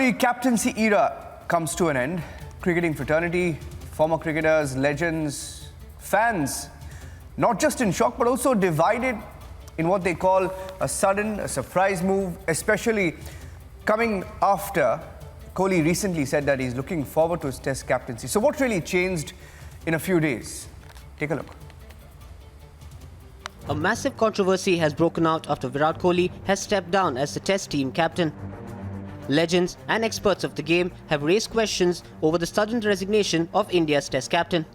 Kohli captaincy era comes to an end. Cricketing fraternity, former cricketers, legends, fans, not just in shock but also divided in what they call a surprise move, especially coming after Kohli recently said that he's looking forward to his test captaincy. So what really changed in a few days? Take a look. A massive controversy has broken out after Virat Kohli has stepped down as the test team captain. Legends and experts of the game have raised questions over the sudden resignation of India's test captain.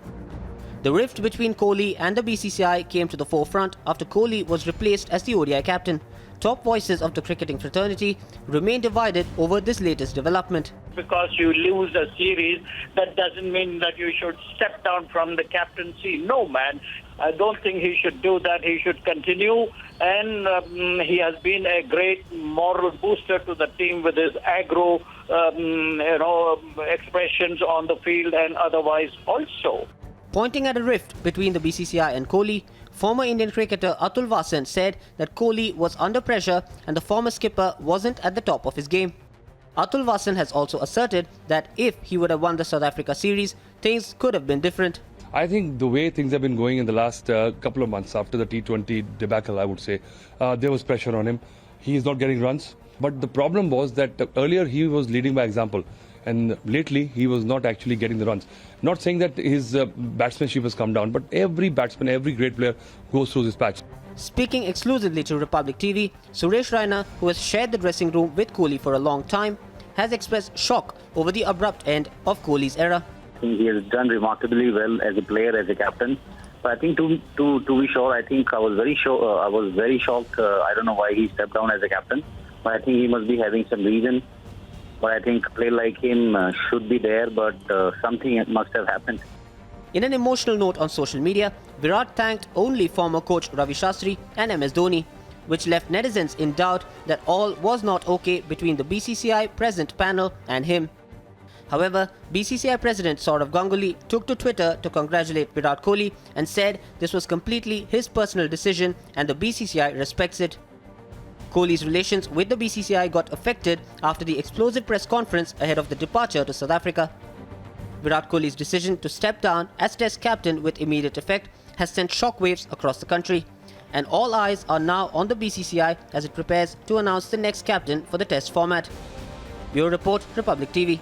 The rift between Kohli and the BCCI came to the forefront after Kohli was replaced as the ODI captain. Top voices of the cricketing fraternity remain divided over this latest development. Because you lose a series, that doesn't mean that you should step down from the captaincy. No, man. I don't think he should do that. He should continue, and he has been a great moral booster to the team with his aggro, expressions on the field and otherwise also. Pointing at a rift between the BCCI and Kohli, former Indian cricketer Atul Vasan said that Kohli was under pressure and the former skipper wasn't at the top of his game. Atul Vasan has also asserted that if he would have won the South Africa series, things could have been different. I think the way things have been going in the last couple of months after the T20 debacle, I would say, there was pressure on him. He is not getting runs. But the problem was that earlier he was leading by example. And lately, he was not actually getting the runs. Not saying that his batsmanship has come down, but every batsman, every great player goes through this patch. Speaking exclusively to Republic TV, Suresh Raina, who has shared the dressing room with Kohli for a long time, has expressed shock over the abrupt end of Kohli's era. I think he has done remarkably well as a player, as a captain. But I think to be sure, I think I was very shocked. I don't know why he stepped down as a captain, but I think he must be having some reason. But I think a player like him should be there, but something must have happened. In an emotional note on social media, Virat thanked only former coach Ravi Shastri and MS Dhoni, which left netizens in doubt that all was not okay between the BCCI present panel and him. However, BCCI President Sourav Ganguly took to Twitter to congratulate Virat Kohli and said this was completely his personal decision and the BCCI respects it. Kohli's relations with the BCCI got affected after the explosive press conference ahead of the departure to South Africa. Virat Kohli's decision to step down as Test captain with immediate effect has sent shockwaves across the country, and all eyes are now on the BCCI as it prepares to announce the next captain for the Test format. Bureau Report, Republic TV.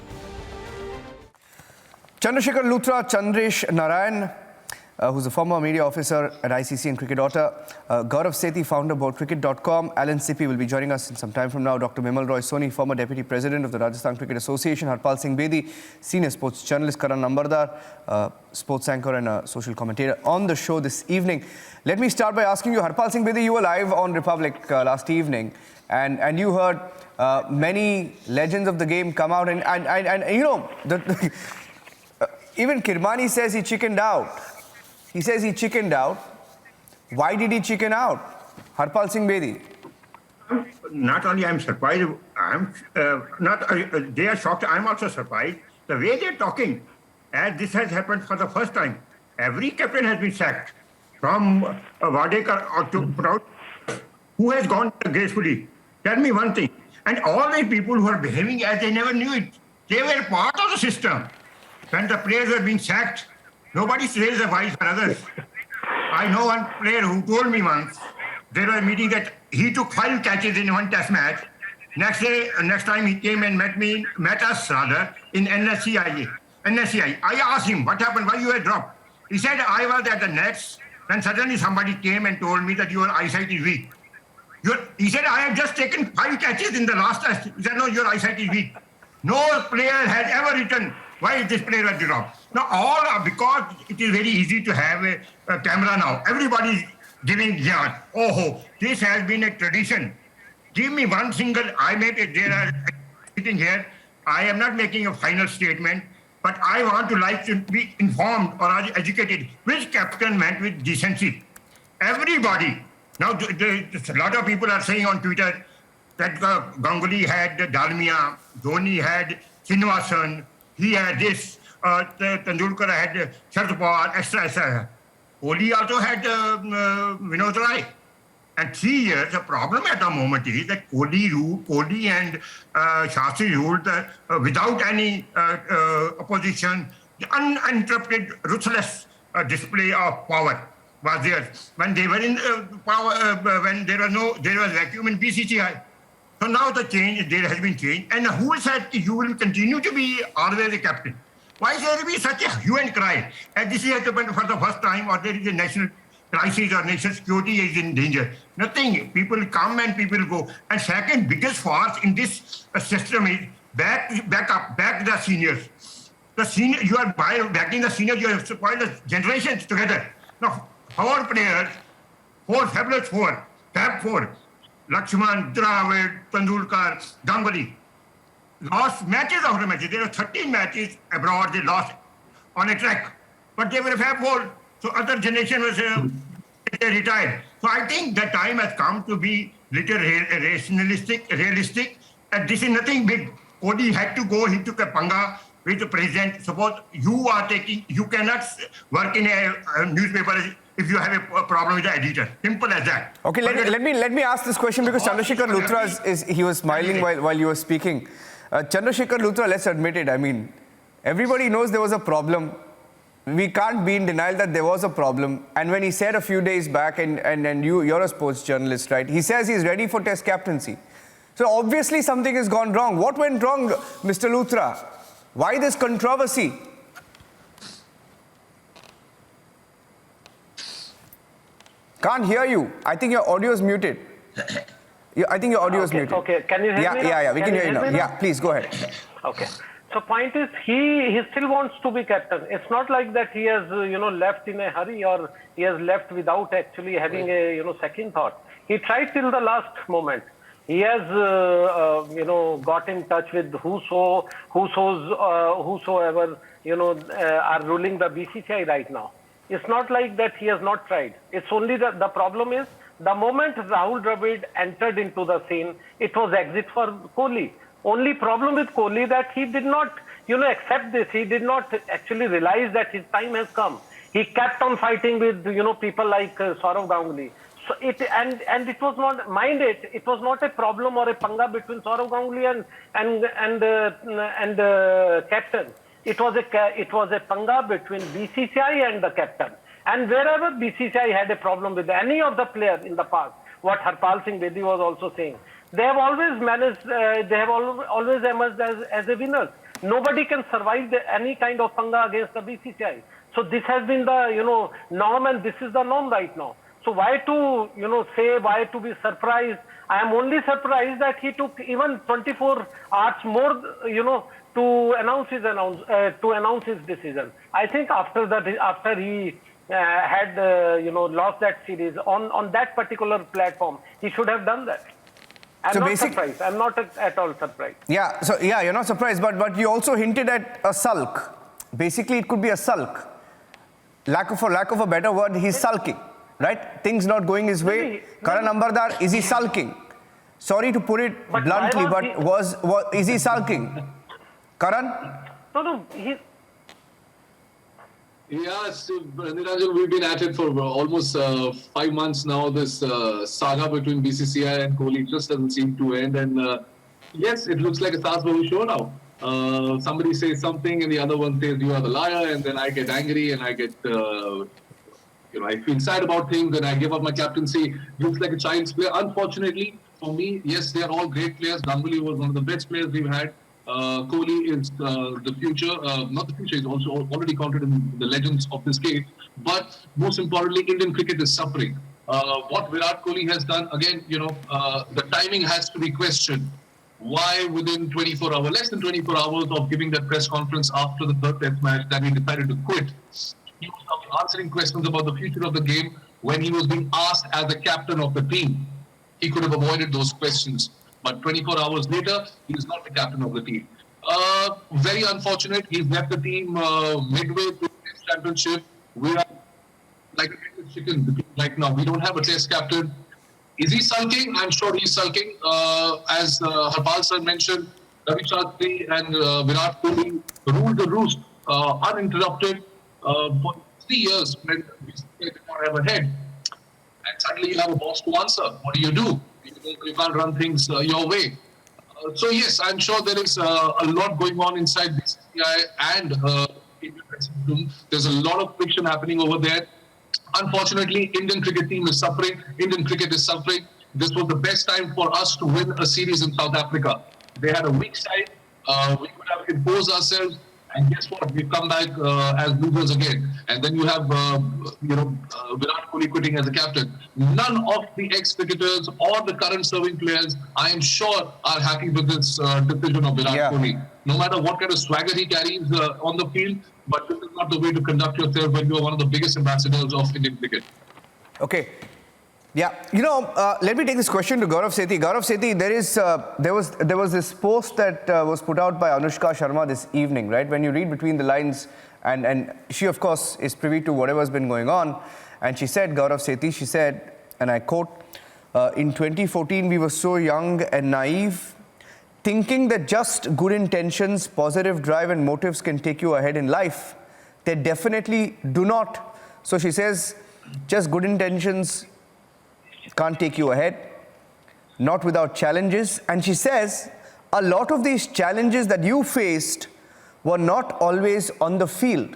Chandrasekhar Luthra Chandresh Narayan, who's a former media officer at ICC and Cricket.org. Gaurav Sethi, founder board Cricket.com. Alan Sippy will be joining us in some time from now. Dr. Bimal Roy Soni, former deputy president of the Rajasthan Cricket Association. Harpal Singh Bedi, senior sports journalist. Karan Nambardar, sports anchor and a social commentator on the show this evening. Let me start by asking you, Harpal Singh Bedi, you were live on Republic last evening, and you heard many legends of the game come out and you know, even Kirmani says he chickened out. He says he chickened out. Why did he chicken out? Harpal Singh Bedi. Not only I'm surprised, they are shocked, I'm also surprised. The way they're talking, as this has happened for the first time, every captain has been sacked, from Wadekar to Proud. Who has gone gracefully? Tell me one thing. And all the people who are behaving as they never knew it, they were part of the system. When the players were being sacked, nobody raised a voice for others. I know one player who told me once, there was a meeting that he took 5 catches in one test match. Next time he came and met us in NSCI. I asked him, what happened, why you were dropped? He said, I was at the nets, when suddenly somebody came and told me that your eyesight is weak. He said, I have just taken 5 catches in the last test. He said, no, your eyesight is weak. No player has ever written, why is this player at the top? Now, all are because it is very easy to have a camera now. Everybody is giving yarn. Oh, this has been a tradition. Give me one single, there are sitting here. I am not making a final statement, but I want to like to be informed or educated which captain went with decency. Everybody. Now, a lot of people are saying on Twitter that Ganguly had Dalmia, Dhoni had Srinivasan, he had this, Tendulkar had Sharad Pawar, etc. Kohli also had Vinod Rai. And 3 years, the problem at the moment is that Kohli and Shastri ruled without any opposition. The uninterrupted, ruthless display of power was there when they were in power. When there was vacuum in BCCI. So now there has been change. And who said you will continue to be always a captain? Why is there be such a hue and cry? And this has happened for the first time, or there is a national crisis or national security is in danger. Nothing. People come and people go. And second biggest farce in this system is back the seniors. The senior, you are backing the seniors, you have spoiled the generations together. Now, 4 players, 4 fabulous 4, Fab 4, Lakshman, Dravid, Tendulkar, Ganguly, lost matches after matches. There were 13 matches abroad they lost on a track. But they were a Fab 4. So other generation was retired. So I think the time has come to be little realistic. And this is nothing big. Kohli had to go, he took a panga with the president. Suppose you cannot work in a newspaper if you have a problem with the editor. Simple as that. Okay, let me ask this question because Chandrasekhar Luthra he was smiling while you were speaking. Chandrasekhar Luthra, let's admit it. I mean, everybody knows there was a problem. We can't be in denial that there was a problem. And when he said a few days back, and you're a sports journalist, right? He says he's ready for Test captaincy. So obviously something has gone wrong. What went wrong, Mr. Luthra? Why this controversy? Can't hear you. I think your audio is muted. I think your audio is muted. Okay, can you hear me now? Yeah, we can hear you now. Yeah, please go ahead. Okay. So point is, he still wants to be captain. It's not like that he has, left in a hurry or he has left without actually having a, second thought. He tried till the last moment. He has, got in touch with whosoever, are ruling the BCCI right now. It's not like that he has not tried. It's only the problem is, the moment Rahul Dravid entered into the scene, it was exit for Kohli. Only problem with Kohli that he did not, accept this. He did not actually realize that his time has come. He kept on fighting with, people like Saurav Ganguly. So it was not, mind it, it was not a problem or a panga between Saurav Ganguly and captain. It was a panga between BCCI and the captain. And wherever BCCI had a problem with any of the players in the past, what Harpal Singh Bedi was also saying, they have always managed, they have always emerged as a winners. Nobody can survive any kind of panga against the BCCI. So this has been the, norm, and this is the norm right now. So why to, why to be surprised? I am only surprised that he took even 24 hours more, to announce his decision. I think after he had, lost that series on that particular platform, he should have done that. I'm not surprised. I'm not at all surprised. Yeah, so you're not surprised, but you also hinted at a sulk. Basically, it could be a sulk. For lack of a better word, he's sulking, right? Things not going his way. Karan Ambardar, is he sulking? Sorry to put it bluntly, but is he sulking? Karan? No, Yes, Niranjan, we've been at it for almost 5 months now. This saga between BCCI and Kohli just doesn't seem to end. And yes, it looks like a Sars Babu show now. Somebody says something and the other one says you are the liar, and then I get angry and I get, I feel sad about things and I give up my captaincy. Looks like a child's play. Unfortunately for me, yes, they are all great players. Ganguly was one of the best players we've had. Kohli is the future, not the future, he's also already counted in the legends of this game. But most importantly, Indian cricket is suffering. What Virat Kohli has done, again, the timing has to be questioned. Why within 24 hours, less than 24 hours of giving that press conference after the third test match, that he decided to quit? He was answering questions about the future of the game when he was being asked as the captain of the team. He could have avoided those questions. But 24 hours later, he is not the captain of the team. Very unfortunate. He's left the team midway through the Test championship. We are like a chicken right now. We don't have a Test captain. Is he sulking? I'm sure he's sulking. As Harpal sir mentioned, Ravi Shastri and Virat Kohli ruled the roost uninterrupted for 3 years when we did not have a head. and suddenly you have a boss to answer. What do? You can't run things your way. So yes, I'm sure there is a lot going on inside BCCI and Indian dressing room. There's a lot of friction happening over there. Unfortunately, Indian cricket team is suffering. Indian cricket is suffering. This was the best time for us to win a series in South Africa. They had a weak side. We could have imposed ourselves. And guess what? We've come back as losers again. And then you have, Virat Kohli quitting as a captain. None of the ex-cricketers or the current serving players, I am sure, are happy with this decision of Virat Kohli. No matter what kind of swagger he carries on the field, but this is not the way to conduct yourself when you are one of the biggest ambassadors of Indian cricket. Okay. Yeah, let me take this question to Gaurav Sethi. Gaurav Sethi, there was this post that was put out by Anushka Sharma this evening, right? When you read between the lines, and she, of course, is privy to whatever's been going on. And she said, Gaurav Sethi, she said, and I quote, in 2014, we were so young and naive, thinking that just good intentions, positive drive and motives can take you ahead in life. They definitely do not. So she says, just good intentions can't take you ahead, not without challenges. And she says, a lot of these challenges that you faced were not always on the field.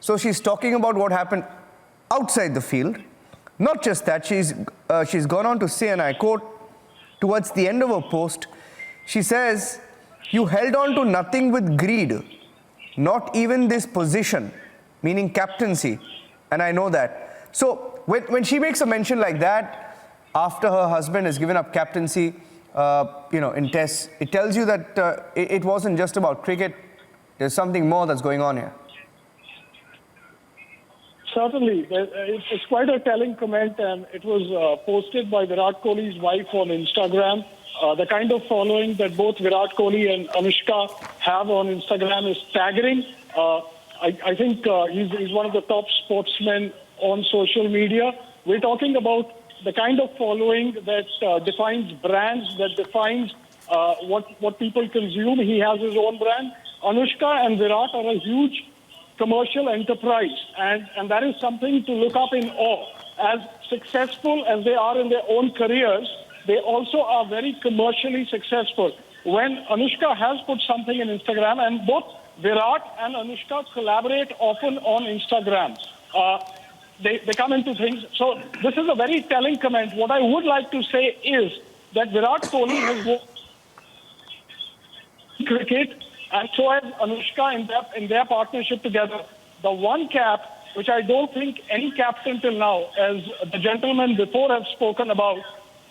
So she's talking about what happened outside the field. Not just that, she's gone on to say, and I quote, towards the end of her post, she says, you held on to nothing with greed, not even this position, meaning captaincy, and I know that. So when she makes a mention like that, after her husband has given up captaincy, in tests, it tells you that it wasn't just about cricket. There's something more that's going on here. Certainly. It's quite a telling comment, and it was posted by Virat Kohli's wife on Instagram. The kind of following that both Virat Kohli and Anushka have on Instagram is staggering. I think he's one of the top sportsmen on social media. We're talking about the kind of following that defines brands, that defines what people consume. He has his own brand. Anushka and Virat are a huge commercial enterprise, and that is something to look up in awe. As successful as they are in their own careers, they also are very commercially successful. When Anushka has put something in Instagram, and both Virat and Anushka collaborate often on Instagram, they come into things. So this is a very telling comment. What I would like to say is that Virat Kohli has won cricket, and so has Anushka in their partnership together. The one cap, which I don't think any captain till now, as the gentleman before have spoken about,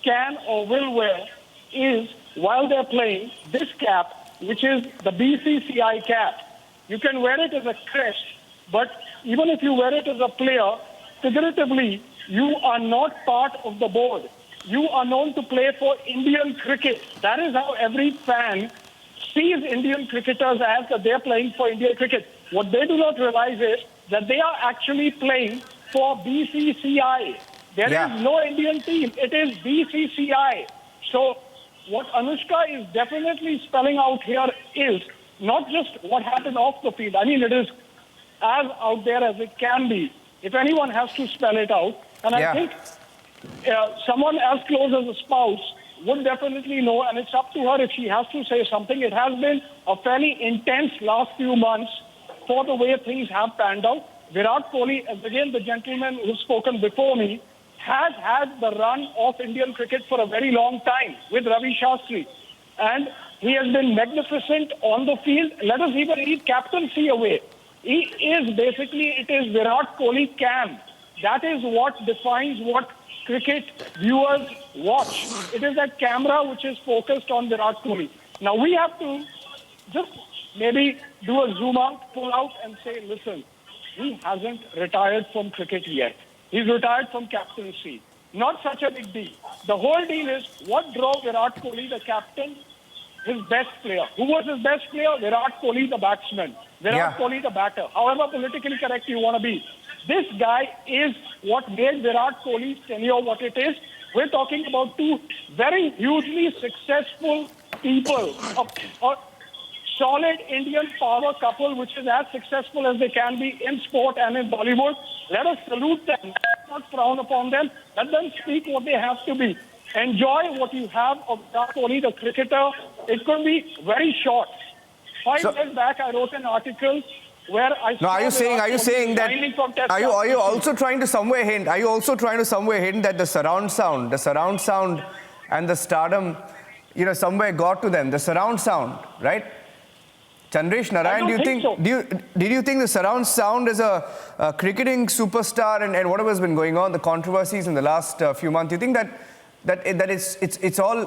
can or will wear, is while they're playing, this cap, which is the BCCI cap. You can wear it as a crest, but even if you wear it as a player, figuratively, you are not part of the board. You are known to play for Indian cricket. That is how every fan sees Indian cricketers as that they're playing for Indian cricket. What they do not realize is that they are actually playing for BCCI. There is no Indian team. It is BCCI. So what Anushka is definitely spelling out here is not just what happened off the field. I mean, it is as out there as it can be. If anyone has to spell it out. And I think someone as close as a spouse would definitely know, and it's up to her if she has to say something. It has been a fairly intense last few months for the way things have panned out. Virat Kohli, as again the gentleman who's spoken before me, has had the run of Indian cricket for a very long time with Ravi Shastri. And he has been magnificent on the field. Let us even leave captaincy away. He is basically, it is Virat Kohli camp. That is what defines what cricket viewers watch. It is that camera which is focused on Virat Kohli. Now we have to just maybe do a zoom out, pull out and say, listen, he hasn't retired from cricket yet. He's retired from captaincy. Not such a big deal. The whole deal is what drove Virat Kohli, the captain, his best player. Who was his best player? Virat Kohli, the batsman. Virat Kohli, the batter. However politically correct you want to be. This guy is what made Virat Kohli's tenure what it is. We're talking about two very hugely successful people. A solid Indian power couple, which is as successful as they can be in sport and in Bollywood. Let us salute them. not frown upon them. Let them speak what they have to be. Enjoy what you have of Virat Kohli, the cricketer. It could be very short. 5 years back, I wrote an article where I. No, are you saying that? Are you also trying to somewhere hint? Are you also trying to somewhere hint that the surround sound, and the stardom, somewhere got to them? The surround sound, right? Chandresh Narayan, did you think the surround sound is a cricketing superstar and whatever's been going on, the controversies in the last few months? Do you think that it's all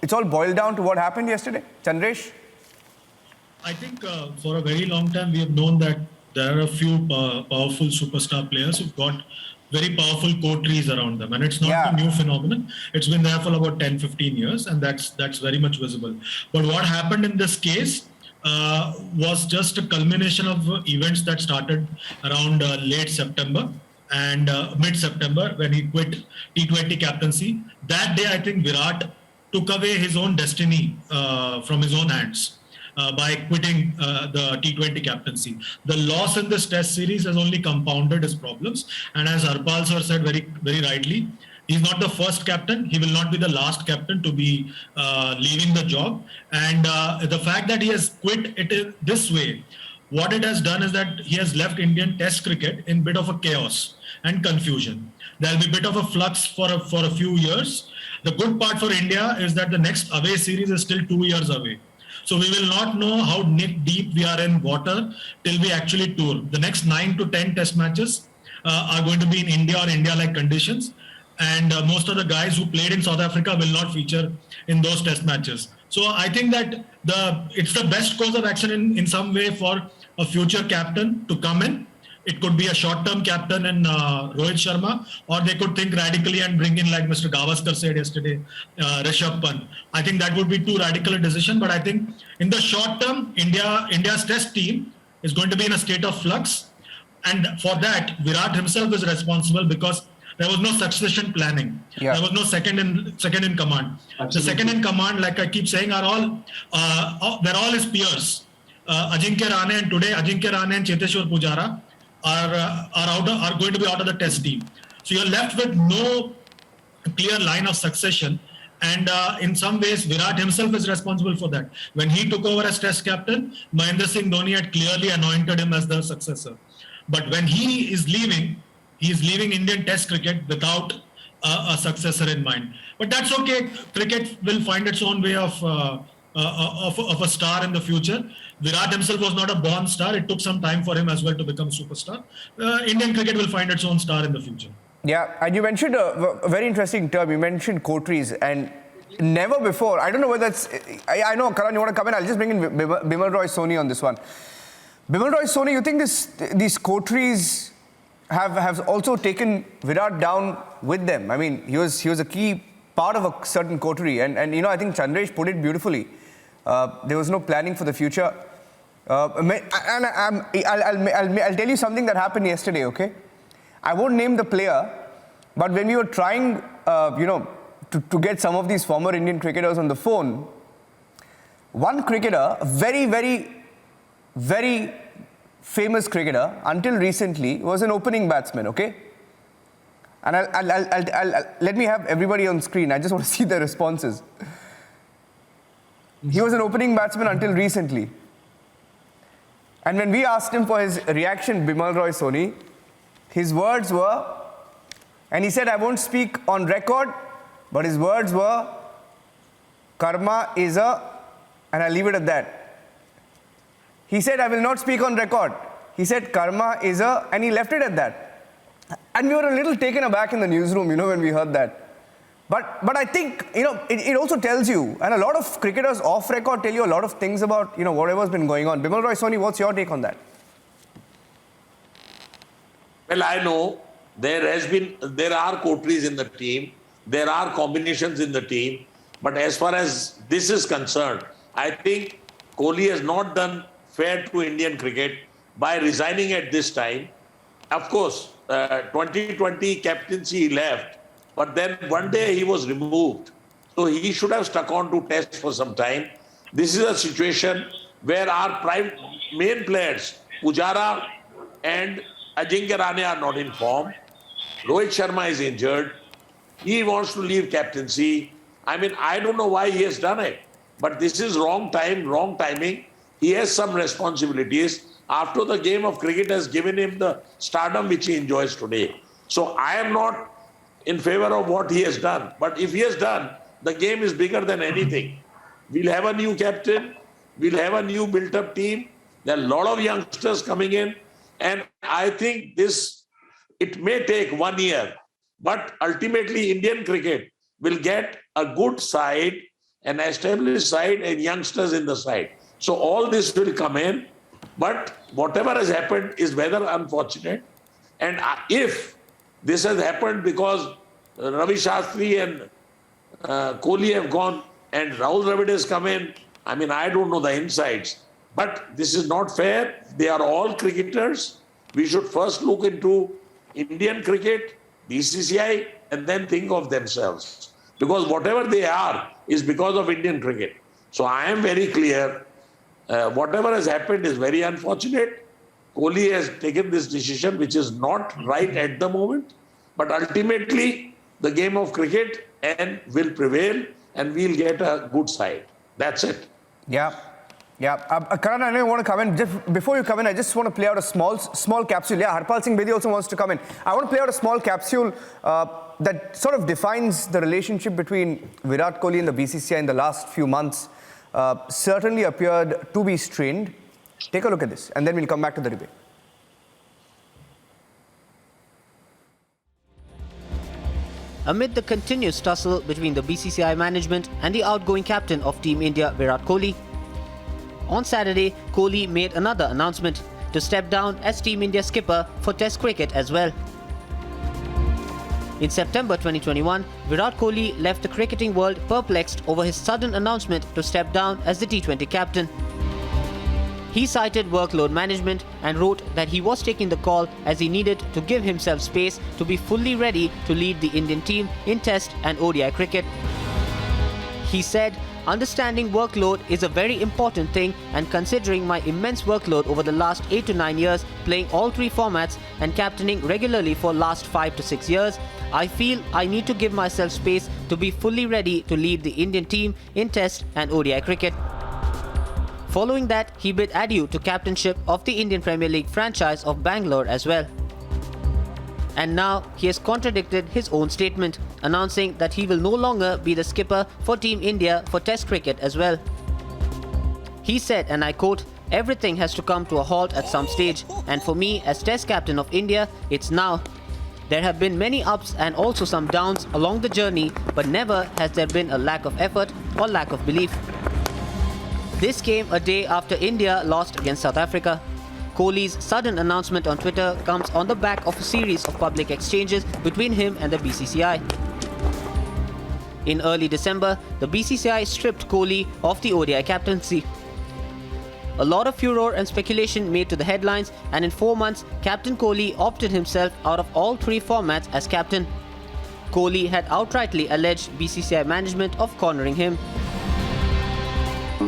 it's all boiled down to what happened yesterday, Chandresh? I think for a very long time we have known that there are a few powerful superstar players who've got very powerful coteries around them, and it's not a new phenomenon. It's been there for about 10-15 years, and that's very much visible. But what happened in this case was just a culmination of events that started around late September and mid-September when he quit T20 captaincy. That day, I think Virat took away his own destiny from his own hands. By quitting the T20 captaincy. The loss in this test series has only compounded his problems. And as Harpal sir said very, very rightly, he's not the first captain. He will not be the last captain to be leaving the job. And the fact that he has quit it this way, what it has done is that he has left Indian test cricket in a bit of a chaos and confusion. There'll be a bit of a flux for a few years. The good part for India is that the next away series is still 2 years away. So we will not know how deep we are in water till we actually tour. The next 9 to 10 test matches are going to be in India or India-like conditions. And most of the guys who played in South Africa will not feature in those test matches. So I think that it's the best course of action in some way for a future captain to come in. It could be a short-term captain in Rohit Sharma, or they could think radically and bring in, like Mr. Gavaskar said yesterday, Rishabh Pant. I think that would be too radical a decision, but I think in the short term, India's test team is going to be in a state of flux. And for that, Virat himself is responsible because there was no succession planning. Yeah. There was no second in command. Absolutely. The second in command, like I keep saying, they're all his peers. Ajinkya Rahane, and today Ajinkya Rahane and Cheteshwar Pujara are going to be out of the test team. So you're left with no clear line of succession. And in some ways, Virat himself is responsible for that. When he took over as test captain, Mahendra Singh Dhoni had clearly anointed him as the successor. But when he is leaving Indian test cricket without a successor in mind. But that's okay. Cricket will find its own way of a star in the future. Virat himself was not a born star. It took some time for him as well to become a superstar. Indian cricket will find its own star in the future. Yeah, and you mentioned a very interesting term. You mentioned coteries, and never before, I don't know whether it's, I know, Karan, you want to come in? I'll just bring in Bimal Roy Soni on this one. Bimal Roy Soni, you think these coteries have also taken Virat down with them? I mean, he was a key part of a certain coterie, and I think Chandresh put it beautifully. There was no planning for the future. And I'll tell you something that happened yesterday, okay? I won't name the player, but when we were trying, to get some of these former Indian cricketers on the phone, one cricketer, a very, very, very famous cricketer, until recently, was an opening batsman, okay? And I'll let me have everybody on screen. I just want to see the responses. He was an opening batsman until recently. And when we asked him for his reaction, Bimal Roy Soni, his words were, and he said, I won't speak on record, but his words were, karma is and I'll leave it at that. He said, I will not speak on record. He said, karma is and he left it at that. And we were a little taken aback in the newsroom, when we heard that. But I think, it also tells you, and a lot of cricketers off record tell you a lot of things about, whatever's been going on. Bimal Roy Soni, what's your take on that? Well, I know there are coteries in the team, there are combinations in the team, but as far as this is concerned, I think Kohli has not done fair to Indian cricket by resigning at this time. Of course, 2020 captaincy he left, but then one day he was removed. So he should have stuck on to test for some time. This is a situation where our main players, Pujara and Ajinkya Rahane, are not in form. Rohit Sharma is injured. He wants to leave captaincy. I mean, I don't know why he has done it. But this is wrong time, wrong timing. He has some responsibilities. After the game of cricket has given him the stardom which he enjoys today. So I am not in favor of what he has done. But if he has done, the game is bigger than anything. We'll have a new captain. We'll have a new built-up team. There are a lot of youngsters coming in. And I think it may take 1 year. But ultimately, Indian cricket will get a good side, an established side, and youngsters in the side. So all this will come in. But whatever has happened is rather unfortunate. And if this has happened because Ravi Shastri and Kohli have gone and Rahul Dravid has come in, I mean, I don't know the insides. But this is not fair. They are all cricketers. We should first look into Indian cricket, BCCI, and then think of themselves. Because whatever they are is because of Indian cricket. So I am very clear. Whatever has happened is very unfortunate. Kohli has taken this decision, which is not right at the moment. But ultimately, the game of cricket will prevail and we'll get a good side. That's it. Yeah. Yeah. Karan, I know you want to come in. Just before you come in, I just want to play out a small capsule. Yeah, Harpal Singh Bedi also wants to come in. I want to play out a small capsule that sort of defines the relationship between Virat Kohli and the BCCI in the last few months. Certainly appeared to be strained. Take a look at this, and then we'll come back to the debate. Amid the continuous tussle between the BCCI management and the outgoing captain of Team India, Virat Kohli, on Saturday, Kohli made another announcement to step down as Team India skipper for Test cricket as well. In September 2021, Virat Kohli left the cricketing world perplexed over his sudden announcement to step down as the T20 captain. He cited workload management and wrote that he was taking the call as he needed to give himself space to be fully ready to lead the Indian team in Test and ODI cricket. He said, "Understanding workload is a very important thing, and considering my immense workload over the last 8 to 9 years, playing all 3 formats and captaining regularly for last 5 to 6 years, I feel I need to give myself space to be fully ready to lead the Indian team in Test and ODI cricket." Following that, he bid adieu to captainship of the Indian Premier League franchise of Bangalore as well. And now he has contradicted his own statement, announcing that he will no longer be the skipper for Team India for Test cricket as well. He said, and I quote, "Everything has to come to a halt at some stage, and for me as Test captain of India, it's now. There have been many ups and also some downs along the journey, but never has there been a lack of effort or lack of belief." This came a day after India lost against South Africa. Kohli's sudden announcement on Twitter comes on the back of a series of public exchanges between him and the BCCI. In early December, the BCCI stripped Kohli of the ODI captaincy. A lot of furore and speculation made to the headlines, and in 4 months, Captain Kohli opted himself out of all 3 formats as captain. Kohli had outrightly alleged BCCI management of cornering him.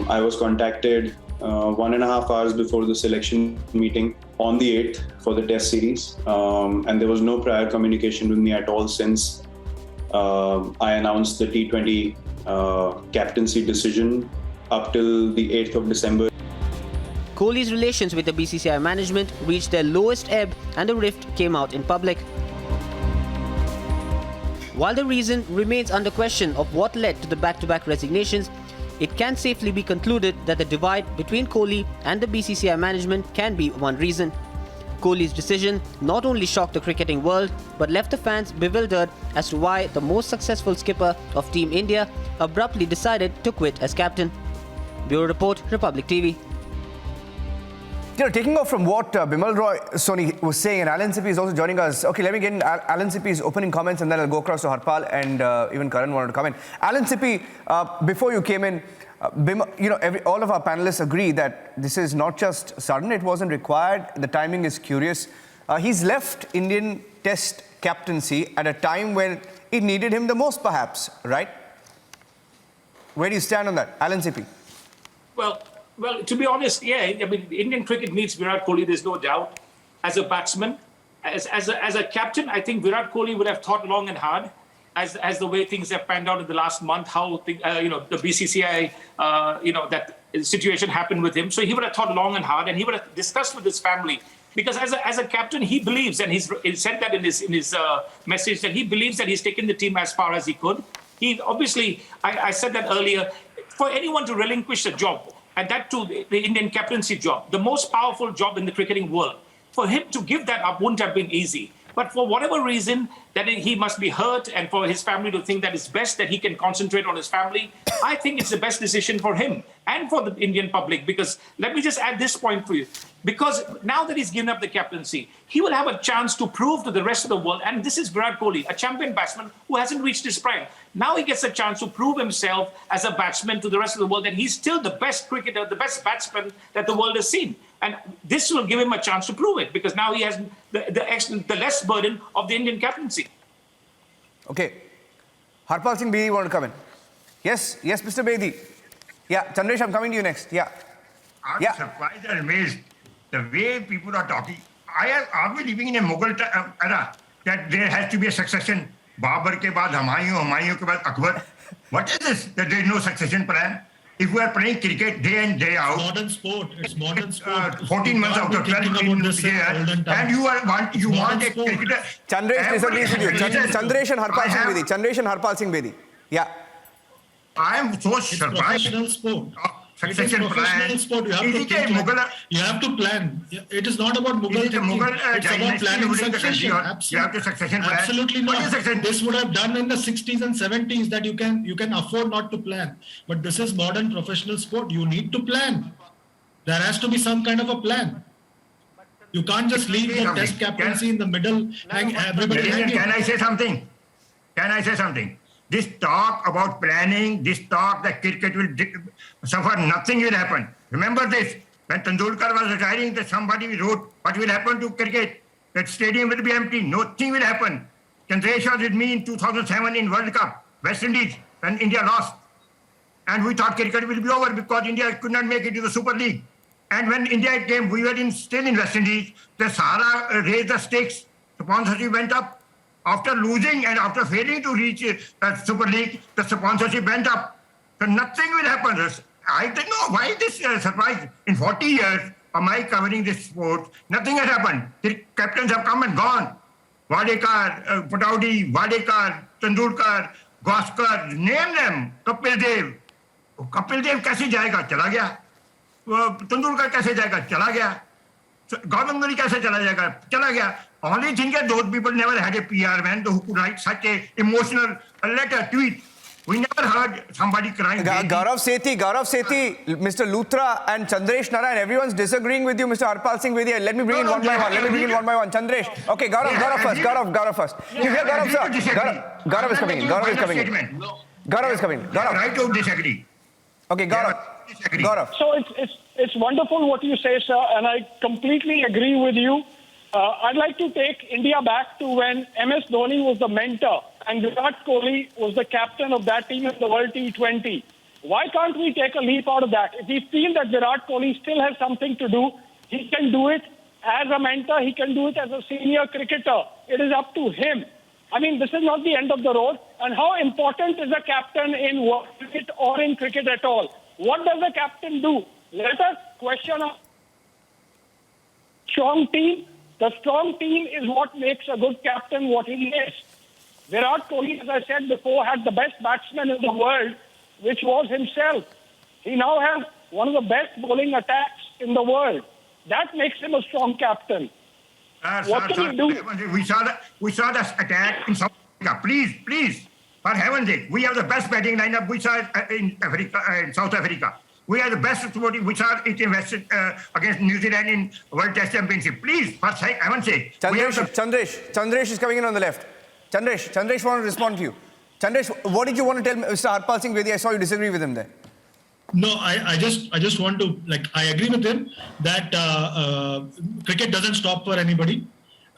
I was contacted 1.5 hours before the selection meeting on the 8th for the Test series, and there was no prior communication with me at all since I announced the T20 captaincy decision up till the 8th of December. Kohli's relations with the BCCI management reached their lowest ebb, and the rift came out in public. While the reason remains under question of what led to the back-to-back resignations, it can safely be concluded that the divide between Kohli and the BCCI management can be one reason. Kohli's decision not only shocked the cricketing world, but left the fans bewildered as to why the most successful skipper of Team India abruptly decided to quit as captain. Bureau Report, Republic TV. You know, taking off from what Bimal Roy Soni was saying, and Alan Sippy is also joining us. Okay, let me get in Alan Sippy's opening comments, and then I'll go across to Harpal, and even Karan wanted to come in. Alan Sippy, before you came in, all of our panelists agree that this is not just sudden, it wasn't required, the timing is curious. He's left Indian Test captaincy at a time when it needed him the most, perhaps, right? Where do you stand on that? Alan Sippy. Well, to be honest, yeah. I mean, Indian cricket needs Virat Kohli, there's no doubt. As a batsman, as a captain, I think Virat Kohli would have thought long and hard, as the way things have panned out in the last month, how the BCCI, that situation happened with him. So he would have thought long and hard, and he would have discussed with his family. Because as a captain, he believes, and he said that in his message, that he believes that he's taken the team as far as he could. He obviously, I said that earlier, for anyone to relinquish a job, and that too, the Indian captaincy job, the most powerful job in the cricketing world, for him to give that up wouldn't have been easy. But for whatever reason, that he must be hurt, and for his family to think that it's best that he can concentrate on his family, I think it's the best decision for him and for the Indian public. Because let me just add this point for you. Because now that he's given up the captaincy, he will have a chance to prove to the rest of the world, and this is Virat Kohli, a champion batsman who hasn't reached his prime. Now he gets a chance to prove himself as a batsman to the rest of the world that he's still the best cricketer, the best batsman that the world has seen. And this will give him a chance to prove it, because now he has the less burden of the Indian captaincy. Okay. Harpal Singh Bedi, you want to come in? Yes, Mr. Bedi. Yeah, Chandresh, I'm coming to you next. Yeah. I'm surprised and amazed the way people are talking. Are we living in a Mughal era that there has to be a succession? Babur ke baad Humayun ke baad Akbar. What is this? That there is no succession plan? If we are playing cricket day in, day out, it's modern sport. 14 months out of 12 and you want a cricketer. Chandresh disagrees with you. Chandresh and Harpal Singh Bedi. Yeah. I am so surprised. Professional sport. Succession plan. Sport. You have to plan. It is not about Mughal. It's about planning succession. You have to succession plan. Absolutely not. This would have done in the 60s and 70s that you can afford not to plan. But this is modern professional sport. You need to plan. There has to be some kind of a plan. You can't just leave the test captaincy in the middle. Everybody hanging. Can I say something? This talk about planning, this talk that cricket will suffer, nothing will happen. Remember this, when Tendulkar was retiring, that somebody wrote, what will happen to cricket? That stadium will be empty, nothing will happen. Chandresh was with me in 2007 in World Cup, West Indies, when India lost. And we thought cricket will be over because India could not make it to the Super League. And when India came, we were still in West Indies. The Sahara raised the stakes, sponsorship went up. After losing and after failing to reach Super League, the sponsorship went up. So nothing will happen. I don't know why this surprise. In 40 years of my covering this sport, nothing has happened. The captains have come and gone. Wadekar, Pataudi, Wadekar, Tendulkar, Gaoskar, name them. Kapil Dev कैसे जाएगा? चला गया. Tendulkar कैसे जाएगा? चला गया. Ganguly कैसे चला जाएगा? चला गया. Only thing is those people never had a PR man who could write such a emotional letter, tweet. We never heard somebody crying. Gaurav Sethi, Mr. Luthra and Chandresh Narayan, everyone's disagreeing with you, Mr. Harpal Singh Bedi. Let me bring in one by one. Chandresh. Okay, Gaurav first. You hear Gaurav, sir? Gaurav is coming in. Gaurav is coming. Right to disagree. Okay, Gaurav. So it's wonderful what you say, sir, and I completely agree with you. I'd like to take India back to when MS Dhoni was the mentor and Virat Kohli was the captain of that team in the World T20. Why can't we take a leap out of that? If we feel that Virat Kohli still has something to do, he can do it as a mentor, he can do it as a senior cricketer. It is up to him. I mean, this is not the end of the road. And how important is a captain in world cricket or in cricket at all? What does a captain do? Let us question a strong team. The strong team is what makes a good captain what he is. Virat Kohli, as I said before, had the best batsman in the world, which was himself. He now has one of the best bowling attacks in the world. That makes him a strong captain. What can he do? We saw the attack in South Africa. Please, for heaven's sake, we have the best batting lineup we saw in South Africa. We are the best supporting. We saw it invested against New Zealand in World Test Championship. Please, for heaven's sake. Chandresh is coming in on the left. Chandresh want to respond to you. Chandresh, what did you want to tell Mr. Harpal Singh Bedi? I saw you disagree with him there. No, I just want to, I agree with him that cricket doesn't stop for anybody.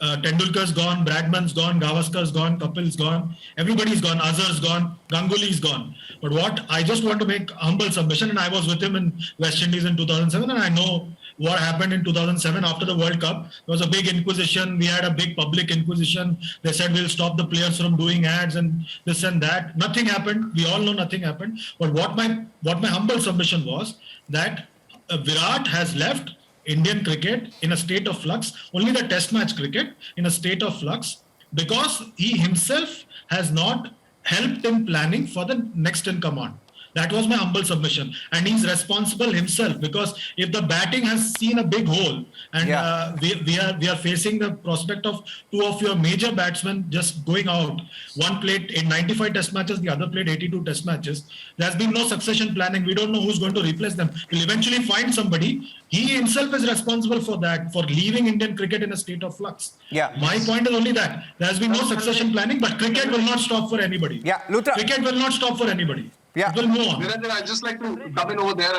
Tendulkar's gone, Bradman's gone, Gavaskar's gone, Kapil's gone, everybody's gone, Azhar's gone, Ganguly's gone. But what I just want to make a humble submission, and I was with him in West Indies in 2007, and I know what happened in 2007 after the World Cup. There was a big inquisition. We had a big public inquisition. They said we'll stop the players from doing ads and this and that. Nothing happened. We all know nothing happened. But what my humble submission was that Virat has left Indian cricket in a state of flux, only the test match cricket in a state of flux, because he himself has not helped in planning for the next in command. That was my humble submission. And he's responsible himself, because if the batting has seen a big hole and we are facing the prospect of two of your major batsmen just going out. One played in 95 test matches, the other played 82 test matches. There's been no succession planning. We don't know who's going to replace them. We'll eventually find somebody. He himself is responsible for that, for leaving Indian cricket in a state of flux. Yeah. My point is only that. There has been no succession planning, but cricket will not stop for anybody. Yeah, Luthra. Cricket will not stop for anybody. Yeah. It will move on. Niranjan, I'd just like to come in over there.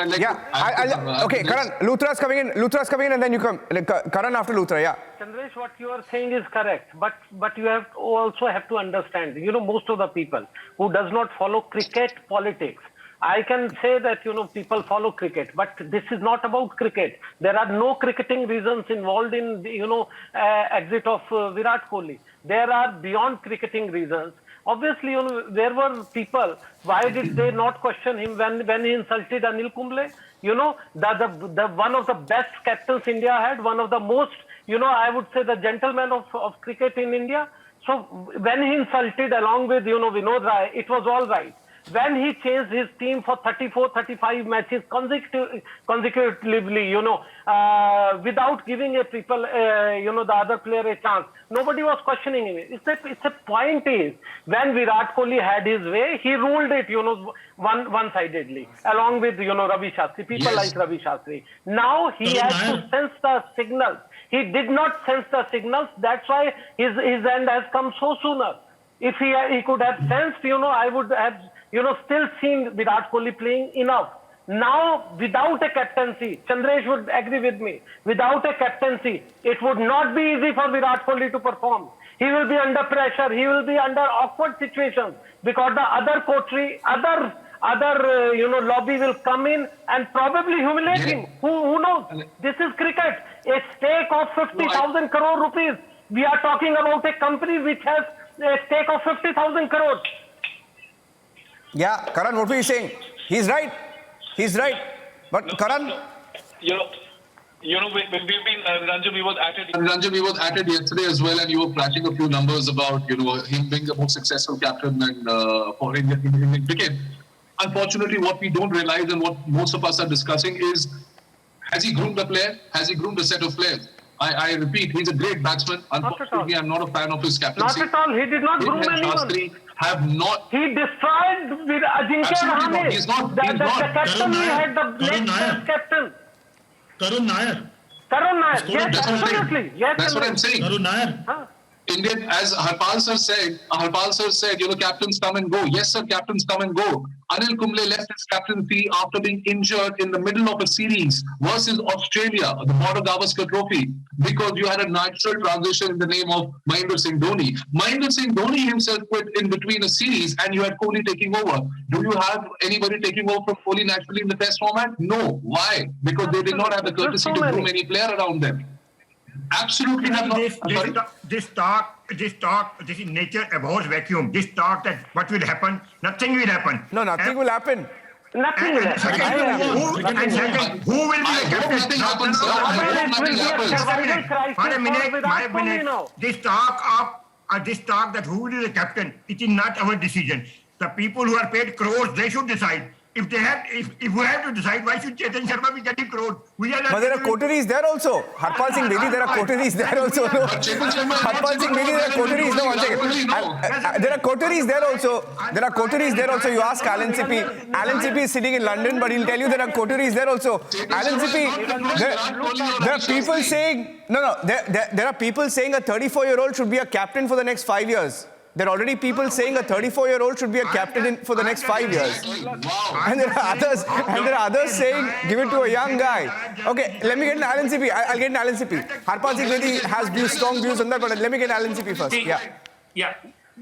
Okay, Karan, Luthra's coming in and then you come. Karan after Luthra, yeah. Chandresh, what you are saying is correct, but you also have to understand, most of the people who does not follow cricket politics, I can say that, people follow cricket, but this is not about cricket. There are no cricketing reasons involved in, exit of Virat Kohli. There are beyond cricketing reasons. Obviously, there were people. Why did they not question him when he insulted Anil Kumble? The one of the best captains India had, one of the most, I would say the gentleman of cricket in India. So when he insulted along with, Vinod Rai, it was all right. When he changed his team for 34, 35 matches consecutively, without giving the other player a chance, nobody was questioning him. It's a point is, when Virat Kohli had his way, he ruled it, one-sidedly, along with, Ravi Shastri, people like Ravi Shastri. Now he has to sense the signals. He did not sense the signals. That's why his end has come so sooner. If he could have sensed, I would have, still seen Virat Kohli playing enough. Now, without a captaincy, Chandresh would agree with me, without a captaincy, it would not be easy for Virat Kohli to perform. He will be under pressure, he will be under awkward situations, because the other coterie, other lobby will come in and probably humiliate him. Who knows? This is cricket. A stake of 50,000 crore rupees. We are talking about a company which has a stake of 50,000 crores. Yeah, Karan, what were you saying? He's right. He's right. But Karan... Ranjan, we was at it yesterday as well, and you were flashing a few numbers about, him being the most successful captain and for Indian cricket. Unfortunately, what we don't realize and what most of us are discussing is, has he groomed a player? Has he groomed a set of players? I repeat, he's a great batsman. Unfortunately, I'm not a fan of his captaincy. Not at all. He did not groom anyone. Have not. He destroyed with Ajinkya Rahane. He's not. The captain, he had the best captain. Karun Nair. Yes, absolutely. Yes, that's what I'm saying. Karun Nair. Indian, as Harpal sir said, captains come and go. Yes, sir, captains come and go. Anil Kumble left his captaincy after being injured in the middle of a series versus Australia, the Border Gavaskar Trophy, because you had a natural transition in the name of Mahendra Singh Dhoni. Mahendra Singh Dhoni himself quit in between a series and you had Kohli taking over. Do you have anybody taking over from Kohli naturally in the test format? No. Why? Because they did not have the courtesy to groom any player around them. Absolutely not. This is nature abhors vacuum. This talk that what will happen, nothing will happen. No, nothing will happen. Nothing will happen. Who will be the captain? Nothing happens, sir. I hope nothing happens. This talk that who will be the captain, it is not our decision. The people who are paid crores, they should decide. If we have to decide, why should Chetan Sharma be getting crores? But there are coteries there also. Harpal Singh Bedi, there are coteries there also. No. Harpal Singh Bedi, there are coteries. No, one second. There are coteries there also. There are coteries there also. You ask Alan Sippy. Alan Sippy is sitting in London, but he'll tell you there are coteries there also. Alan Sippy, there are people saying, there are people saying a 34-year-old should be a captain for the next 5 years. There are already people saying a 34-year-old should be a captain for the next 5 years. And there are others saying, give it to a young guy. Okay, let me get an Alan Sippy. I'll get an Alan Sippy. Harpal Singh Bedi has strong views on that, but let me get Alan Sippy first. Yeah.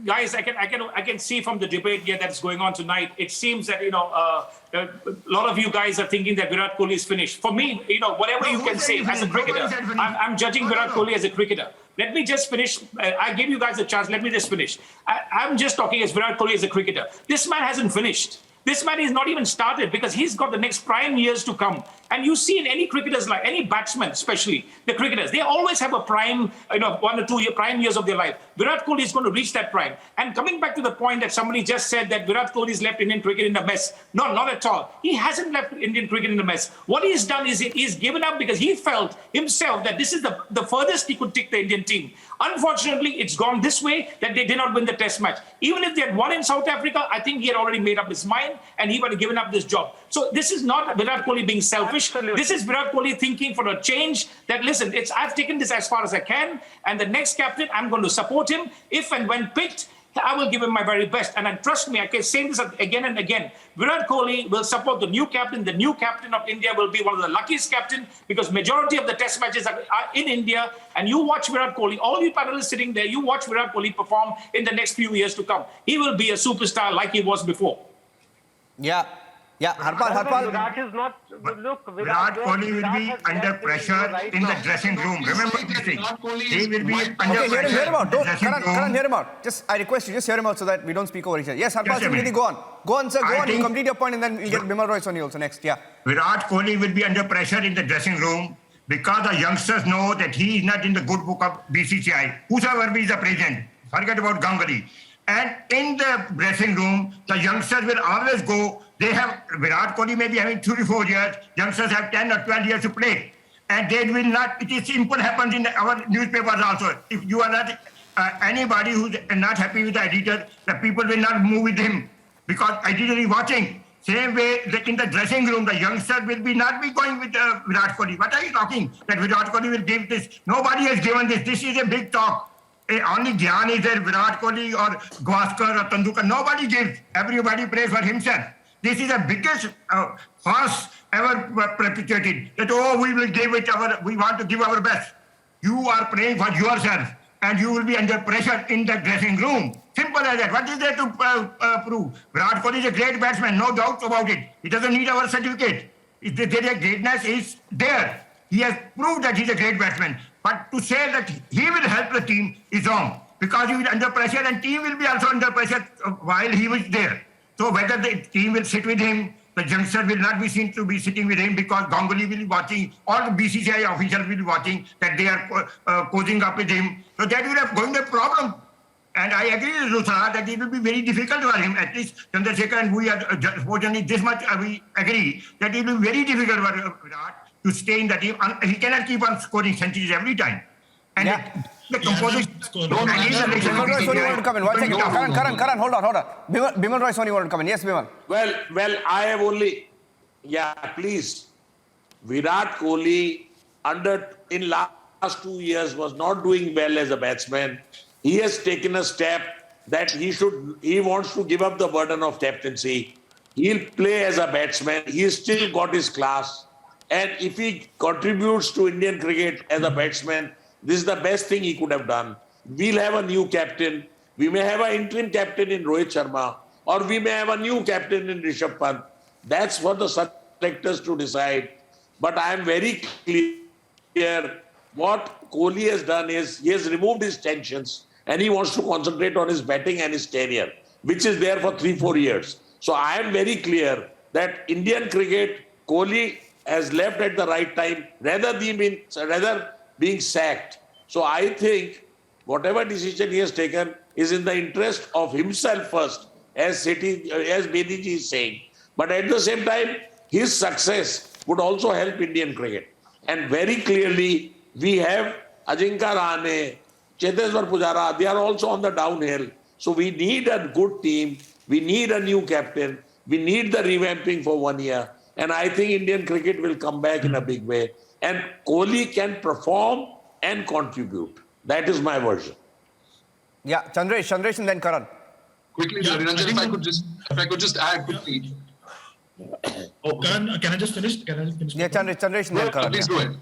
guys, I can see from the debate here that's going on tonight. It seems that a lot of you guys are thinking that Virat Kohli is finished. For me, whatever you can say as a cricketer, I'm judging Virat Kohli as a cricketer. Let me just finish. I gave you guys a chance. Let me just finish. I'm just talking as Virat Kohli as a cricketer. This man hasn't finished. This man is not even started because he's got the next prime years to come. And you see in any cricketers, like any batsman, especially the cricketers, they always have a prime, 1 or 2 year prime years of their life. Virat Kohli is going to reach that prime. And coming back to the point that somebody just said that Virat Kohli's left Indian cricket in a mess. No, not at all. He hasn't left Indian cricket in a mess. What he's done is he's given up because he felt himself that this is the furthest he could take the Indian team. Unfortunately, it's gone this way that they did not win the test match. Even if they had won in South Africa, I think he had already made up his mind and he would have given up this job. So this is not Virat Kohli being selfish. Absolutely. This is Virat Kohli thinking for a change that, listen, I've taken this as far as I can, and the next captain, I'm going to support him. If and when picked, I will give him my very best. And trust me, I can say this again and again. Virat Kohli will support the new captain. The new captain of India will be one of the luckiest captains because majority of the test matches are in India. And you watch Virat Kohli, all you panelists sitting there, you watch Virat Kohli perform in the next few years to come. He will be a superstar like he was before. Yeah. Harpal. Virat is not. Look, Virat Kohli will be under pressure in the dressing room. Remember this thing. He will be under pressure. Hear him out. Karan, hear him out. I request you, just hear him out so that we don't speak over each other. Yes, Harpal, go on. Go on, sir. Go on. You complete your point and then we'll get Bimal Roy Soni also next. Yeah. Virat Kohli will be under pressure in the dressing room because the youngsters know that he is not in the good book of BCCI. Whosoever is the president, forget about Ganguly. And in the dressing room, the youngsters will always go. They have, Virat Kohli may be having 3 or 4 years. Youngsters have 10 or 12 years to play. And they will not, it is simple happens in our newspapers also. If you are not, anybody who's not happy with the editor, the people will not move with him because editor is watching. Same way that in the dressing room, the youngster will not be going with Virat Kohli. What are you talking? That Virat Kohli will give this? Nobody has given this. This is a big talk. Only Gyan is there, Virat Kohli or Gavaskar or Tendulkar. Nobody gives. Everybody prays for himself. This is the biggest farce ever perpetuated. That, we will give it we want to give our best. You are praying for yourself and you will be under pressure in the dressing room. Simple as that. What is there to prove? Virat Kohli is a great batsman, no doubt about it. He doesn't need our certificate. Their greatness is there. He has proved that he's a great batsman. But to say that he will help the team is wrong because he is under pressure and team will be also under pressure while he was there. So whether the team will sit with him, the youngster will not be seen to be sitting with him because Ganguly will be watching, or the BCCI officials will be watching that they are coaching up with him. So that will have going to be a problem. And I agree with Rusara that it will be very difficult for him. At least Chandrasekhar and we are fortunately this much we agree that it will be very difficult for Virat to stay in the team. He cannot keep on scoring centuries every time. And the composition. Bimal Roy Soni wanted to come in. 1 second. Karan, hold on. Bimal Roy Soni wanted to come in. Yes, Bimal. Well, I have only, please. Virat Kohli in last 2 years was not doing well as a batsman. He has taken a step that he wants to give up the burden of captaincy. He'll play as a batsman. He's still got his class. And if he contributes to Indian cricket as a batsman, this is the best thing he could have done. We'll have a new captain. We may have an interim captain in Rohit Sharma, or we may have a new captain in Rishabh Pant. That's for the selectors to decide. But I am very clear what Kohli has done is he has removed his tensions and he wants to concentrate on his batting and his career, which is there for 3-4 years. So I am very clear that Indian cricket, Kohli has left at the right time rather being sacked. So I think whatever decision he has taken is in the interest of himself first, as Bediji is saying. But at the same time, his success would also help Indian cricket. And very clearly, we have Ajinkya Rahane, Cheteshwar Pujara, they are also on the downhill. So we need a good team. We need a new captain. We need the revamping for 1 year. And I think Indian cricket will come back in a big way. And Kohli can perform and contribute. That is my version. Yeah, Chandresh and then Karan. Quickly, Niranjan, if I could just add quickly. Karan, can I just finish? Yeah, Chandresh and then Karan. Please go ahead.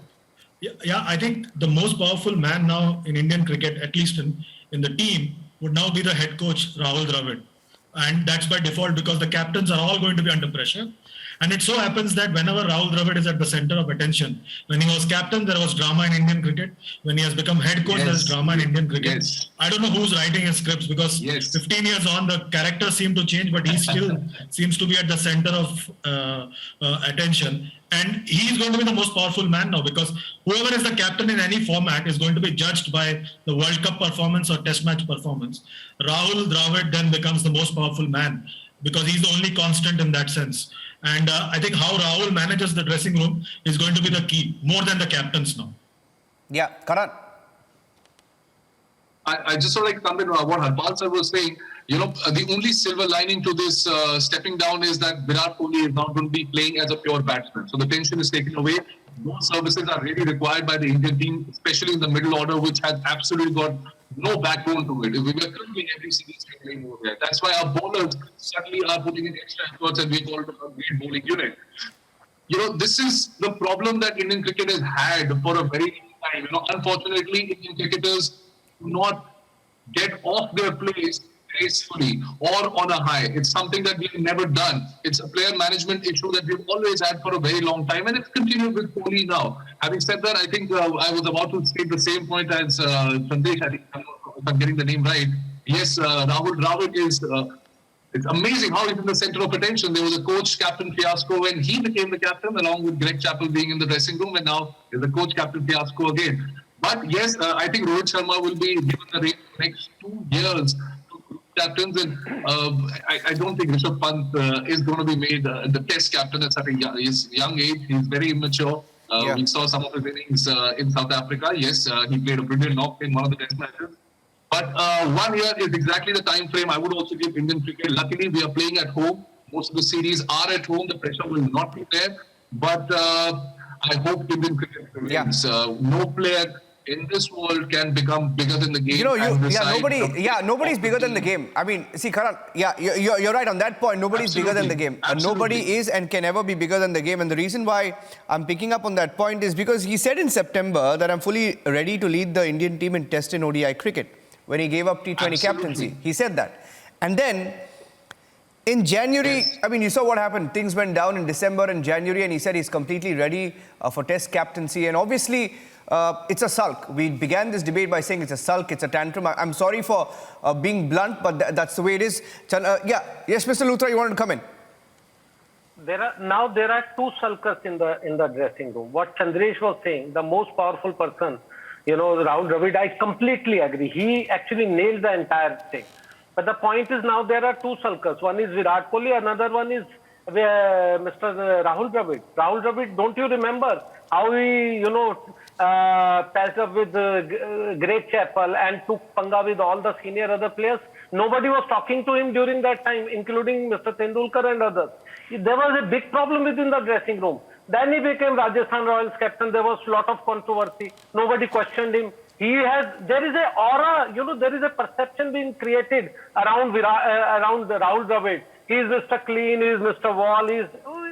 Yeah, I think the most powerful man now in Indian cricket, at least in the team, would now be the head coach, Rahul Dravid. And that's by default because the captains are all going to be under pressure. And it so happens that whenever Rahul Dravid is at the center of attention, when he was captain, there was drama in Indian cricket. When he has become head coach, there's drama in Indian cricket. I don't know who's writing his scripts because 15 years on, the characters seem to change, but he still seems to be at the center of attention. And he's going to be the most powerful man now because whoever is the captain in any format is going to be judged by the World Cup performance or Test match performance. Rahul Dravid then becomes the most powerful man because he's the only constant in that sense. And I think how Rahul manages the dressing room is going to be the key, more than the captains now. Yeah, Karan. I just sort of like come in what Harpal sir was saying. You know, the only silver lining to this stepping down is that Virat Kohli is not going to be playing as a pure batsman. So the tension is taken away. Those services are really required by the Indian team, especially in the middle order, which has absolutely got no backbone to it. We were crippling every series playing over there. That's why our bowlers suddenly are putting in extra efforts and we call it a great bowling unit. You know, this is the problem that Indian cricket has had for a very long time. You know, unfortunately, Indian cricketers do not get off their place gracefully or on a high. It's something that we've never done. It's a player management issue that we've always had for a very long time, and it's continued with Kohli now. Having said that, I think I was about to state the same point as Sandesh. I think if I'm getting the name right. Yes, Rahul Dravid is. It's amazing how he's in the center of attention. There was a coach-captain fiasco when he became the captain, along with Greg Chappell being in the dressing room, and now there's a coach-captain fiasco again. But yes, I think Rohit Sharma will be given the reins for the next 2 years to captains, and I don't think Rishabh Pant is going to be made the Test captain at such a young age. He's very immature. We saw some of his innings in South Africa. Yes, he played a brilliant knock in one of the Test matches. But 1 year is exactly the time frame I would also give Indian cricket. Luckily, we are playing at home. Most of the series are at home. The pressure will not be there. But I hope Indian cricket remains. No player in this world can become bigger than the game. You know, nobody's bigger than the game. I mean, see, Karan, you're right on that point. Nobody's bigger than the game. Nobody is and can ever be bigger than the game. And the reason why I'm picking up on that point is because he said in September that I'm fully ready to lead the Indian team in Test and ODI cricket. When he gave up T20 captaincy, he said that. And then in January, I mean, you saw what happened. Things went down in December and January, and he said he's completely ready for Test captaincy. And obviously, it's a sulk. We began this debate by saying it's a sulk, it's a tantrum. I'm sorry for being blunt, but that's the way it is. Yes, Mr. Luthra, you wanted to come in. There are two sulkers in the dressing room. What Chandresh was saying, the most powerful person, you know, Rahul Dravid, I completely agree. He actually nailed the entire thing. But the point is now there are two sulkers. One is Virat Kohli, another one is Mr. Rahul Dravid. Rahul Dravid, don't you remember how he, you know, patched up with Greg Chappell and took panga with all the senior other players? Nobody was talking to him during that time, including Mr. Tendulkar and others. There was a big problem within the dressing room. Then he became Rajasthan Royals captain. There was a lot of controversy. Nobody questioned him. There is a aura, you know, there is a perception being created around Rahul Dravid. He is Mr. Clean, he is Mr. Wall,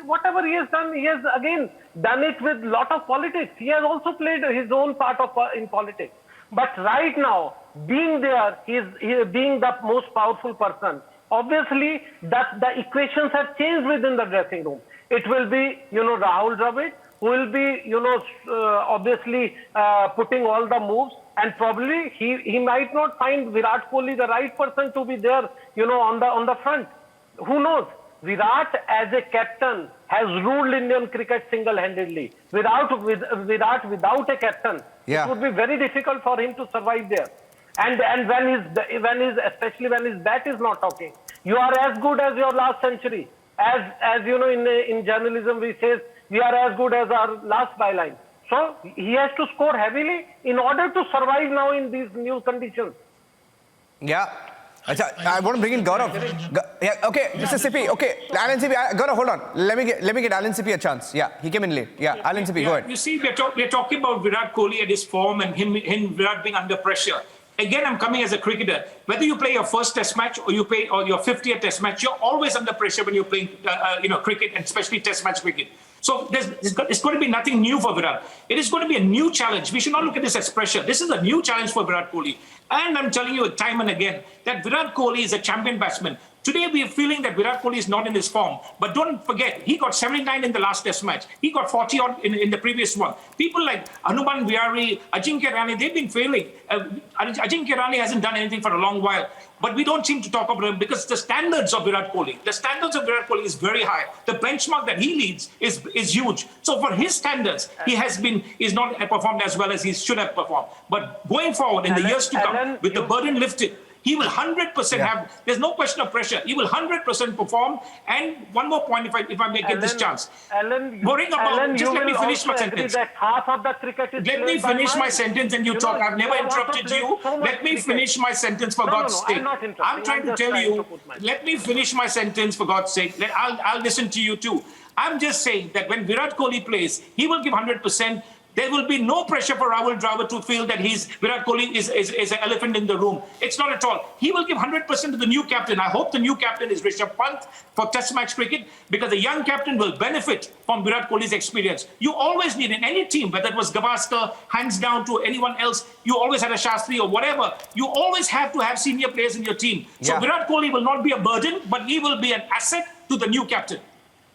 whatever he has done, he has again done it with lot of politics. He has also played his own part in politics. But right now, being there, he is being the most powerful person. Obviously, that the equations have changed within the dressing room. It will be, you know, Rahul Dravid who will be, you know, obviously putting all the moves, and probably he might not find Virat Kohli the right person to be there, you know, on the front. Who knows? Virat as a captain has ruled Indian cricket single-handedly. Without a captain, it would be very difficult for him to survive there. And especially when his bat is not talking, you are as good as your last century. As you know, in journalism we say we are as good as our last byline. So he has to score heavily in order to survive now in these new conditions. Yeah. I want to bring in Gaurav. Okay, Mr. Sippy. Okay, Alan Sippy. Gaurav, hold on. Let me get Alan Sippy a chance. Yeah, he came in late. Alan Sippy, go ahead. You see, we're talking about Virat Kohli and his form and him Virat being under pressure. Again, I'm coming as a cricketer. Whether you play your first Test match or you play your 50th Test match, you're always under pressure when you're playing, cricket, and especially Test match cricket. So it's going to be nothing new for Virat. It is going to be a new challenge. We should not look at this as pressure. This is a new challenge for Virat Kohli. And I'm telling you time and again that Virat Kohli is a champion batsman. Today we are feeling that Virat Kohli is not in his form. But don't forget, he got 79 in the last test match. He got 40 odd in the previous one. People like Hanuman Vihari, Ajinkya Rahane, they've been failing. Ajinkya Rahane hasn't done anything for a long while. But we don't seem to talk about him because the standards of Virat Kohli is very high. The benchmark that he leads is huge. So for his standards, he's not performed as well as he should have performed. But going forward in the years to come, with the burden lifted, he will 100% have, there's no question of pressure. He will 100% perform. And one more point, if I may get this chance. Just let me finish my sentence. Half of the cricket is let me finish my sentence and you talk. I've never interrupted you. Let me finish my sentence for God's sake. I'm trying to tell you, let me finish my sentence for God's sake. I'll listen to you too. I'm just saying that when Virat Kohli plays, he will give 100%. There will be no pressure for Rahul Dravid to feel that Virat Kohli is an elephant in the room. It's not at all. He will give 100% to the new captain. I hope the new captain is Rishabh Pant for Test match cricket because the young captain will benefit from Virat Kohli's experience. You always need in any team, whether it was Gavaskar, hands down to anyone else, you always had a Shastri or whatever. You always have to have senior players in your team. So Virat Kohli will not be a burden, but he will be an asset to the new captain.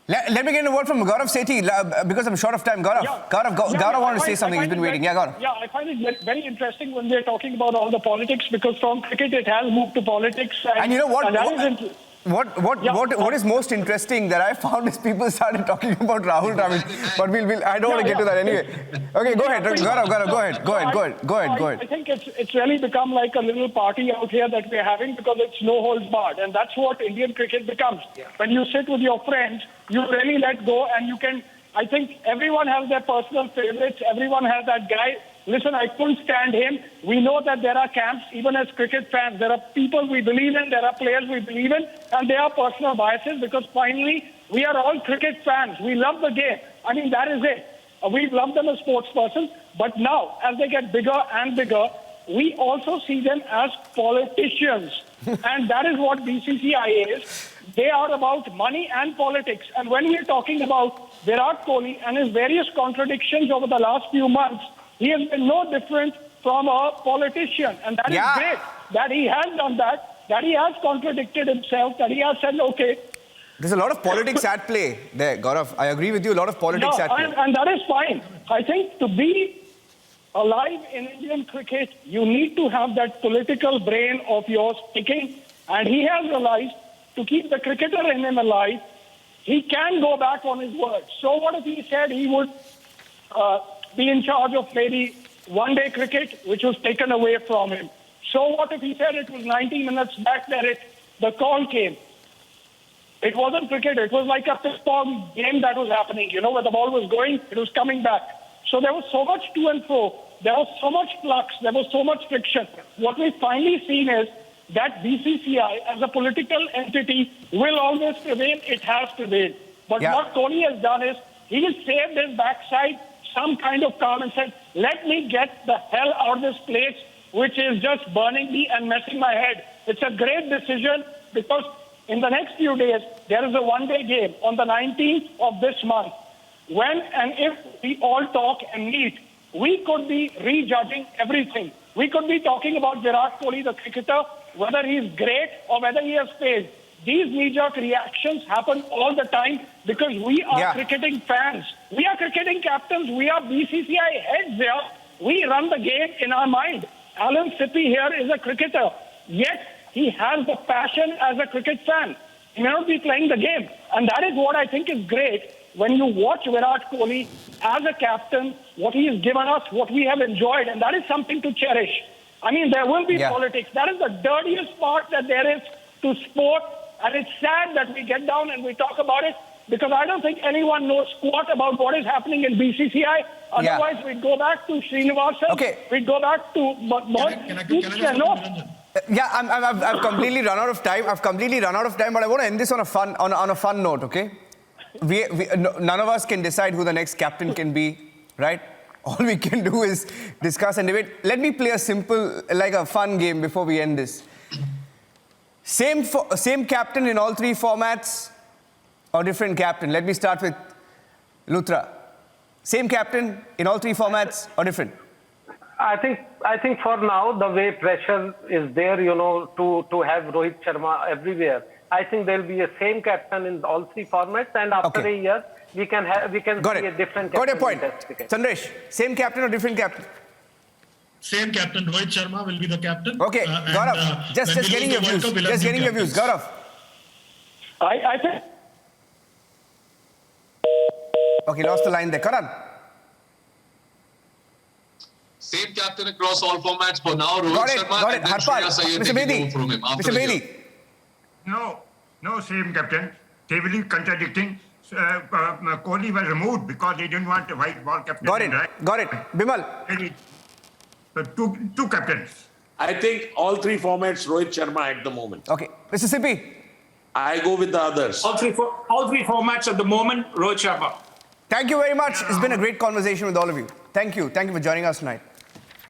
Let me get a word from Gaurav Sethi because I'm short of time. Gaurav wanted to say something. He's been waiting. Gaurav. Yeah, I find it very interesting when they're talking about all the politics because from cricket it has moved to politics. And you know what? What is most interesting that I found is people started talking about Rahul Dravid, but I don't want to get to that anyway. Okay, go ahead, Gaurav. Go ahead. I think it's really become like a little party out here that we're having because it's no holds barred, and that's what Indian cricket becomes. When you sit with your friends, you really let go, and you can. I think everyone has their personal favorites. Everyone has that guy. Listen, I couldn't stand him. We know that there are camps, even as cricket fans. There are people we believe in, there are players we believe in, and there are personal biases because finally, we are all cricket fans. We love the game. I mean, that is it. We love them as sports persons, but now, as they get bigger and bigger, we also see them as politicians. And that is what BCCI is. They are about money and politics. And when we're talking about Virat Kohli and his various contradictions over the last few months, he has been no different from a politician. And that is great that he has done that he has contradicted himself, that he has said, okay. There's a lot of politics at play there, Gaurav. I agree with you, a lot of politics at play. And that is fine. I think to be alive in Indian cricket, you need to have that political brain of yours ticking. And he has realized to keep the cricketer in him alive, he can go back on his word. So what if he said he would be in charge of maybe one-day cricket, which was taken away from him? So what if he said it was 90 minutes back that the call came? It wasn't cricket. It was like a ping-pong game that was happening. You know, where the ball was going, it was coming back. So there was so much to and fro. There was so much flux. There was so much friction. What we've finally seen is that BCCI, as a political entity, will always prevail. It has prevailed. But what Kohli has done is he has saved his backside some kind of calm and said, let me get the hell out of this place, which is just burning me and messing my head. It's a great decision because in the next few days, there is a one-day game on the 19th of this month. When and if we all talk and meet, we could be rejudging everything. We could be talking about Virat Kohli, the cricketer, whether he's great or whether he has failed. These knee-jerk reactions happen all the time because we are cricketing fans. We are cricketing captains. We are BCCI heads here. We run the game in our mind. Alan Sippy here is a cricketer, yet he has the passion as a cricket fan. He may not be playing the game. And that is what I think is great when you watch Virat Kohli as a captain, what he has given us, what we have enjoyed, and that is something to cherish. I mean, there will be politics. That is the dirtiest part that there is to sport. And it's sad that we get down and we talk about it because I don't think anyone knows squat about what is happening in BCCI. Otherwise, we'd go back to Srinivasan. Okay. We'd go back to I've completely run out of time. But I want to end this on a fun note, okay? None of us can decide who the next captain can be, right? All we can do is discuss and debate. Let me play a simple, like a fun game before we end this. Same captain in all three formats or different captain? Let me start with Luthra, same captain in all three formats or different? I think for now, the way pressure is there, to have Rohit Sharma everywhere, I think there'll be a same captain in all three formats, and after a year, we can see a different captain. Got your point. Chandresh, same captain or different captain? Same captain. Rohit Sharma will be the captain. Okay, Gaurav, just getting your views. Just getting your views. Gaurav. I think. Okay, lost the line there. Karan. Same captain across all formats for now. Rohit Got it. Sharma Got it. and then Harpal. Shreyas Iyer Mr. taking Bedi. over from him after Mr. a year. Bedi. No, same captain. They will be contradicting. Kohli was removed because they didn't want a white ball captain. Got it. Got it. Bimal. Two captains. I think all three formats Rohit Sharma at the moment. Okay. Mr. Sippy. I go with the others. All three formats at the moment, Rohit Sharma. Thank you very much. It's been a great conversation with all of you. Thank you. Thank you for joining us tonight.